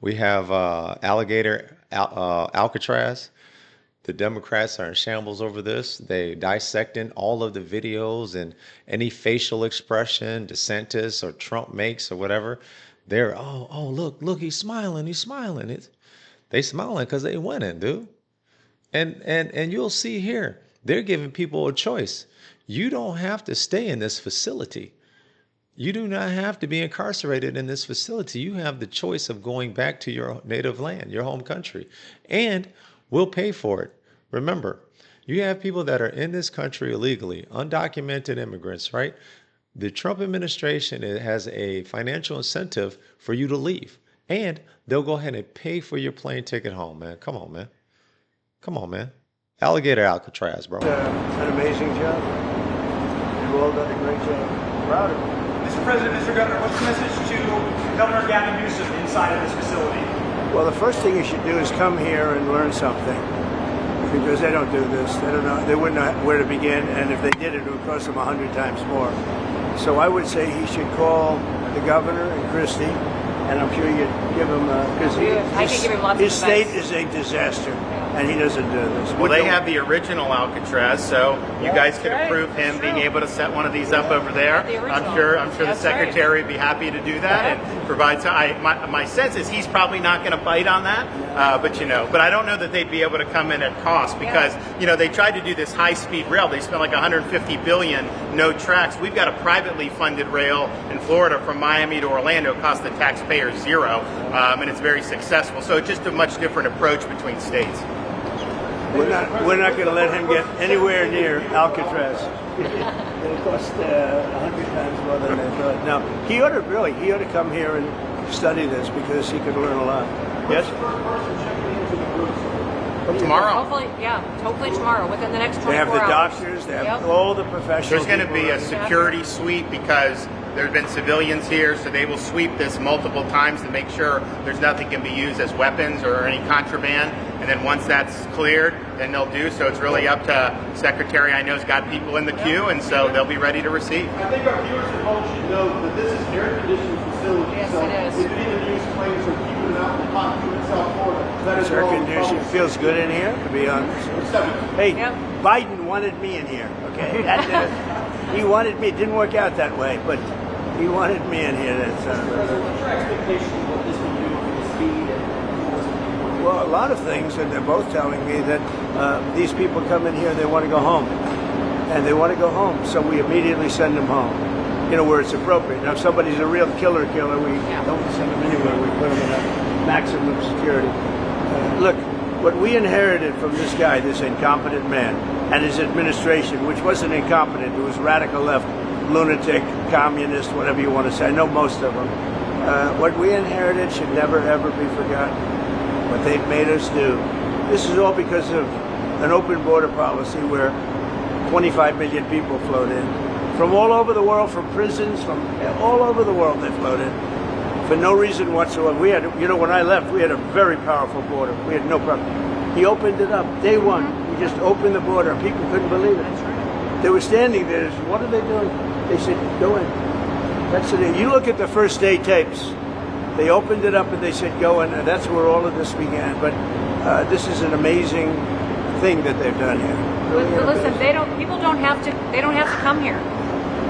We have Alligator, Alcatraz. The Democrats are in shambles over this. They dissecting all of the videos and any facial expression DeSantis or Trump makes or whatever. They're look, he's smiling. They smiling because they winning, dude. And you'll see here, they're giving people a choice. You don't have to stay in this facility. You do not have to be incarcerated in this facility. You have the choice of going back to your native land, your home country, and we'll pay for it. Remember, you have people that are in this country illegally, undocumented immigrants, right? The Trump administration has a financial incentive for you to leave, and they'll go ahead and pay for your plane ticket home, man. Come on, man. Come on, man. Alligator Alcatraz, bro. An amazing job. You've all done a great job. Proud of you. Mr. President, Mr. Governor, what's the message to Governor Gavin Newsom inside of this facility? Well, the first thing you should do is come here and learn something, because they don't do this. They don't know. They wouldn't know where to begin, and if they did, it would cost them 100 times more. So I would say he should call the governor and Christie, and I'm sure you'd give him because his state is a disaster, and he doesn't do this. Well, they have the original Alcatraz, so you guys could approve him being able to set one of these up over there. I'm sure the secretary would be happy to do that and provide. My sense is he's probably not going to bite on that, but I don't know that they'd be able to come in at cost because they tried to do this high-speed rail. They spent like 150 billion, no tracks. We've got a privately funded rail in Florida from Miami to Orlando. It costs the taxpayers zero, and it's very successful. So it's just a much different approach between states. We're not going to let him get anywhere near Alcatraz. It'll cost 100 times more than they thought. Now, he ought to come here and study this because he could learn a lot. Yes? Tomorrow. Hopefully tomorrow, within the next 24 hours. They have the doctors, they have all the professionals. There's going to be a security sweep because there have been civilians here, so they will sweep this multiple times to make sure there's nothing can be used as weapons or any contraband. And then once that's cleared, then they'll do. So it's really up to Secretary. I know's got people in the queue, and so they'll be ready to receive. I think our viewers at home should know that this is an air-conditioned facility. Yes, so it is. we could even use planes for keeping it out in the hot humid South Florida. That is Air conditioning feels good in here, to be honest. Hey, Biden wanted me in here, okay? He wanted me. It didn't work out that way, but he wanted me in here. What's your expectation of what this will do for the speed and well, a lot of things, and they're both telling me that these people come in here, they want to go home. And they want to go home, so we immediately send them home, where it's appropriate. Now, if somebody's a real killer, we don't send them anywhere. We put them in a maximum security. Look, what we inherited from this guy, this incompetent man, and his administration, which wasn't incompetent, it was radical left, lunatic, communist, whatever you want to say. I know most of them. What we inherited should never, ever be forgotten. What they've made us do. This is all because of an open border policy where 25 million people flowed in. From all over the world, from prisons, from all over the world they flowed in. For no reason whatsoever. We had, when I left, we had a very powerful border. We had no problem. He opened it up. Day one, we just opened the border. People couldn't believe it. They were standing there. What are they doing? They said, go in. That's it. You look at the first day tapes. They opened it up and they said, go in. And that's where all of this began. But this is an amazing thing that they've done here. Really but listen, people don't have to come here.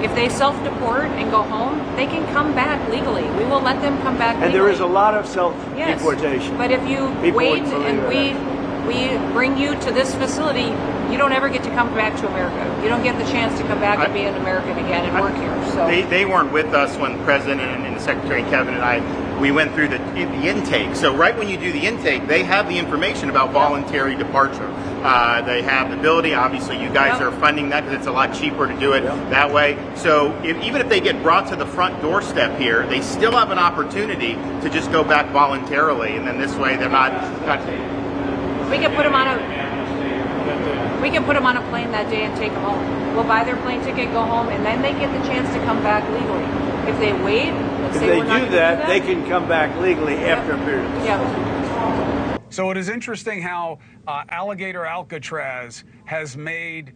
If they self-deport and go home, they can come back legally. We will let them come back legally. And there is a lot of self-deportation. Yes. But if you wait and we bring you to this facility, you don't ever get to come back to America. You don't get the chance to come back and be an American again and work here. So they weren't with us when the President and Secretary Kevin and we went through the intake. So right when you do the intake, they have the information about voluntary departure. They have the ability. Obviously, you guys are funding that because it's a lot cheaper to do it that way. So even if they get brought to the front doorstep here, they still have an opportunity to just go back voluntarily, and then this way they're not. We can put them on a plane that day and take them home. We'll buy their plane ticket, go home, and then they get the chance to come back legally. If they wait, if they do that, they can come back legally after a period of time. So it is interesting how Alligator Alcatraz has made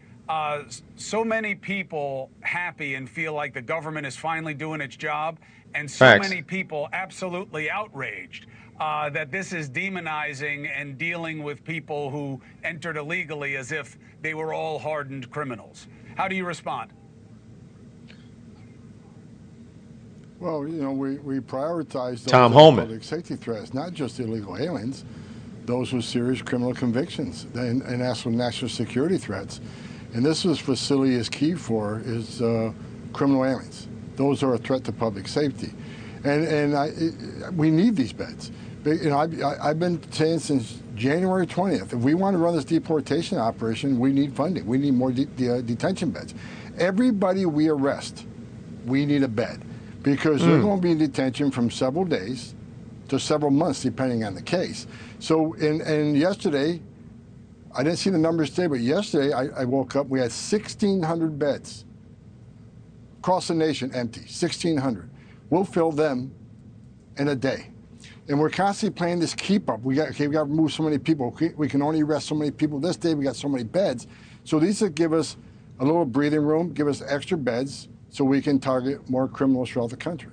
so many people happy and feel like the government is finally doing its job, and so many people absolutely outraged. that this is demonizing and dealing with people who entered illegally as if they were all hardened criminals. How do you respond? Well, you know, we prioritize those Tom that are Homan. public safety threats, not just illegal aliens, those with serious criminal convictions and also national security threats. And this facility is key for is criminal aliens. Those are a threat to public safety. We need these beds. You know, I've been saying since January 20th, if we want to run this deportation operation, we need funding. We need more detention beds. Everybody we arrest, we need a bed, because they're going to be in detention from several days to several months, depending on the case. So, and yesterday, I didn't see the numbers today, but yesterday I woke up, we had 1,600 beds across the nation empty, 1,600. We'll fill them in a day. And we're constantly playing this keep up. We got to remove so many people. We can only arrest so many people. This day we got so many beds. So these will give us a little breathing room, give us extra beds so we can target more criminals throughout the country.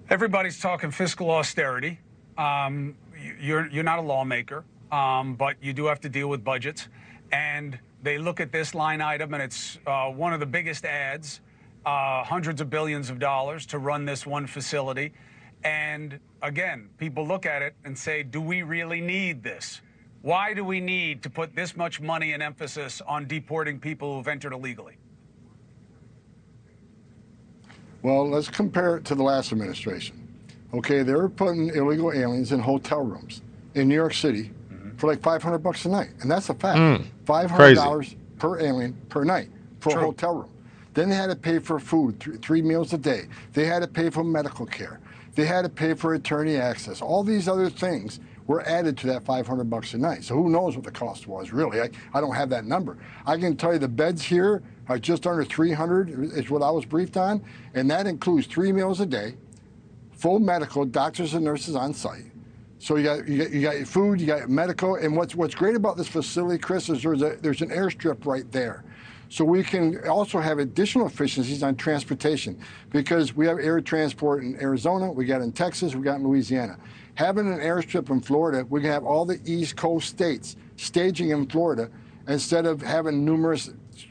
Everybody's talking fiscal austerity. You're not a lawmaker, but you do have to deal with budgets. And they look at this line item, and it's one of the biggest ads, hundreds of billions of dollars to run this one facility. And again, people look at it and say, do we really need this? Why do we need to put this much money and emphasis on deporting people who've entered illegally? Well, let's compare it to the last administration. Okay, they were putting illegal aliens in hotel rooms in New York City for like $500 a night, and that's a fact. $500 per alien per night for a hotel room. Then they had to pay for food, three meals a day. They had to pay for medical care. They had to pay for attorney access. All these other things were added to that $500 a night. So who knows what the cost was, really? I don't have that number. I can tell you the beds here are just under 300, is what I was briefed on, and that includes 3 meals a day, full medical, doctors and nurses on site. So you got your food, you got medical, and what's great about this facility, Chris, is there's an airstrip right there. So we can also have additional efficiencies on transportation, because we have air transport in Arizona, we got in Texas, we got in Louisiana. Having an airstrip in Florida, we can have all the East Coast states staging in Florida instead of having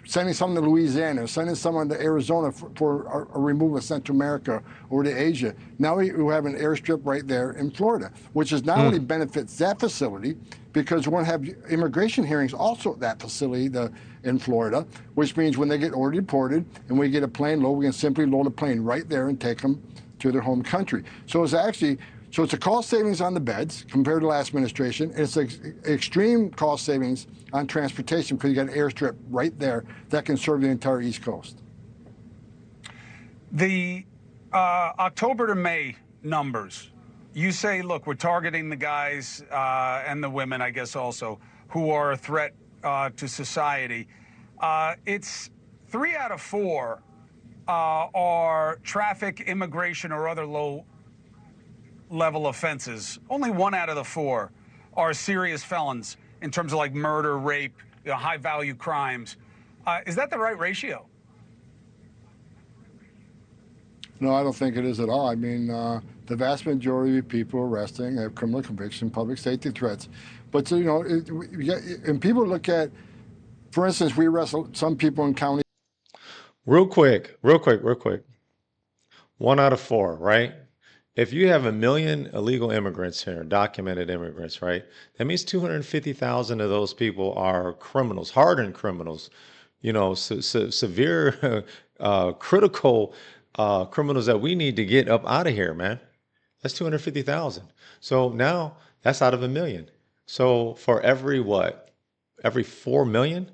sending someone to Louisiana, sending someone to Arizona for a removal of Central America or to Asia. Now we have an airstrip right there in Florida, which is not only benefits that facility, because we're going to have immigration hearings also at that facility in Florida, which means when they get ordered deported and we get a plane load, we can simply load a plane right there and take them to their home country. So it's a cost savings on the beds compared to last administration, and it's extreme cost savings on transportation because you got an airstrip right there that can serve the entire East Coast. The October to May numbers, you say, look, we're targeting the guys and the women, I guess, also, who are a threat to society. It's 3 out of 4 are traffic, immigration, or other low-level offenses. Only 1 out of the 4 are serious felons in terms of like murder, rape, high-value crimes. Is that the right ratio? No, I don't think it is at all. I mean, the vast majority of people arresting have criminal conviction, public safety threats. But, you know, and people look at, for instance, we arrest some people in county. Real quick. 1 out of 4, right? If you have 1 million illegal immigrants here, documented immigrants, right? That means 250,000 of those people are criminals, hardened criminals, you know, severe, critical criminals that we need to get up out of here, man. That's 250,000. So now that's out of 1 million. So for every 4 million,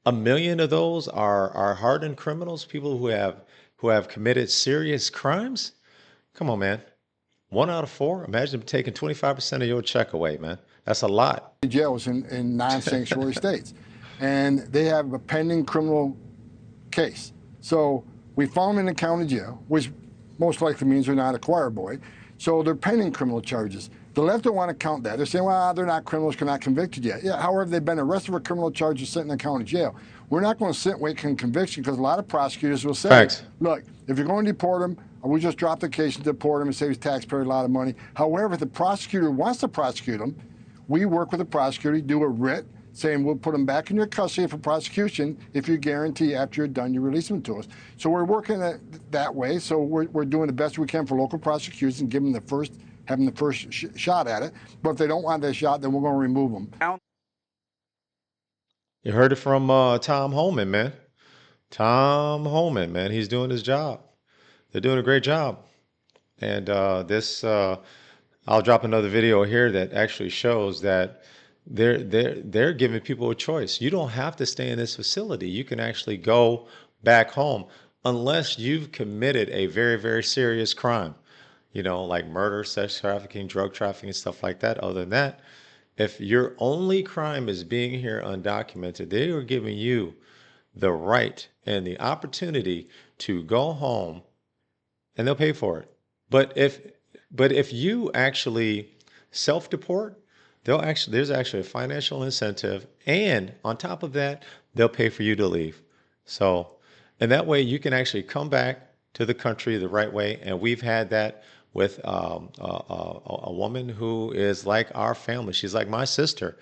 1 million of those are hardened criminals, people who have committed serious crimes. Come on, man. 1 out of 4. Imagine taking 25% of your check away, man. That's a lot. Jails in non-sanctuary states, and they have a pending criminal case. So we found them in the county jail, which most likely means they're not a choir boy. So they're pending criminal charges. The left don't want to count that. They're saying, well, they're not criminals, they're not convicted yet. Yeah, however, they've been arrested for criminal charges sitting in the county jail. We're not going to sit and wait for conviction, because a lot of prosecutors will say, Thanks. look, if you're going to deport them, We just drop the case and deport them and save the taxpayer a lot of money. However, if the prosecutor wants to prosecute them, we work with the prosecutor, do a writ, saying we'll put them back in your custody for prosecution if you guarantee after you're done you release them to us. So we're working that way. So we're doing the best we can for local prosecution, giving them having the first shot at it. But if they don't want that shot, then we're going to remove them. You heard it from Tom Holman, man. Tom Holman, man. He's doing his job. They're doing a great job. And I'll drop another video here that actually shows that they're giving people a choice. You don't have to stay in this facility. You can actually go back home unless you've committed a very, very serious crime, you know, like murder, sex trafficking, drug trafficking, stuff like that. Other than that, if your only crime is being here undocumented, they are giving you the right and the opportunity to go home, and they'll pay for it. But if you actually self-deport, there's actually a financial incentive, and on top of that, they'll pay for you to leave. So, and that way you can actually come back to the country the right way. And we've had that with a woman who is like our family. She's like my sister.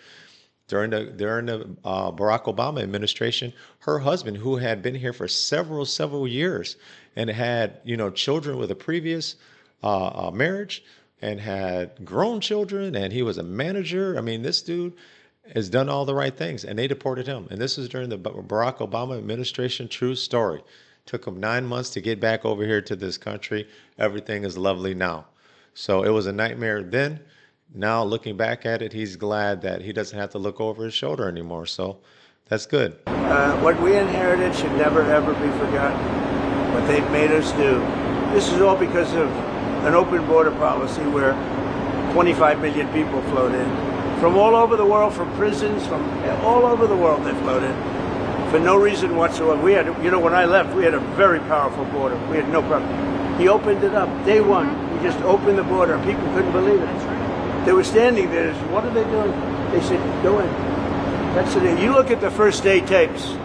During the Barack Obama administration, her husband, who had been here for several years and had, you know, children with a previous marriage and had grown children, and he was a manager. I mean, this dude has done all the right things, and they deported him. And this is during the Barack Obama administration. True story. Took him 9 months to get back over here to this country. Everything is lovely now. So it was a nightmare then. Now, looking back at it, he's glad that he doesn't have to look over his shoulder anymore. So that's good. What we inherited should never, ever be forgotten. What they've made us do. This is all because of an open border policy where 25 million people flowed in. From all over the world, from prisons, from all over the world they flowed in. For no reason whatsoever. We had, you know, when I left, we had a very powerful border. We had no problem. He opened it up. Day one, he just opened the border. People couldn't believe it. They were standing there. What are they doing? They said, go in. That's it. You look at the first day tapes.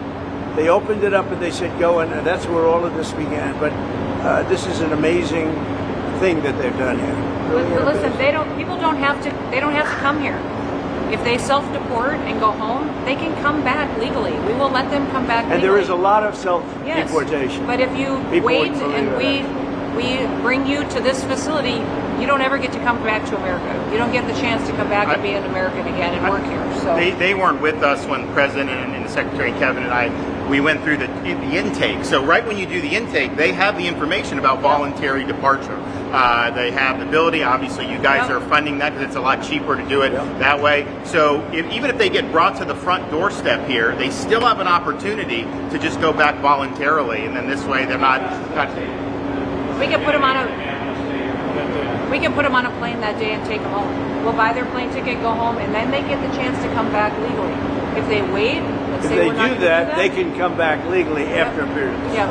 They opened it up and they said, go in. And that's where all of this began. But this is an amazing thing that they've done here. Really listen, people don't have to come here. If they self-deport and go home, they can come back legally. We will let them come back legally. And there is a lot of self-deportation. Yes, but if you wait and we bring you to this facility, you don't ever get to come back to America. You don't get the chance to come back and be an American again and work here. So they weren't with us when the President and the Secretary Kevin and we went through the intake. So right when you do the intake, they have the information about voluntary departure. They have the ability. Obviously, you guys are funding that because it's a lot cheaper to do it that way. So even if they get brought to the front doorstep here, they still have an opportunity to just go back voluntarily, and then this way they're not. We can put them on a plane that day and take them home. We'll buy their plane ticket, go home, and then they get the chance to come back legally. If they wait, let's say we're not if they do that, they can come back legally after a period of time. Yeah.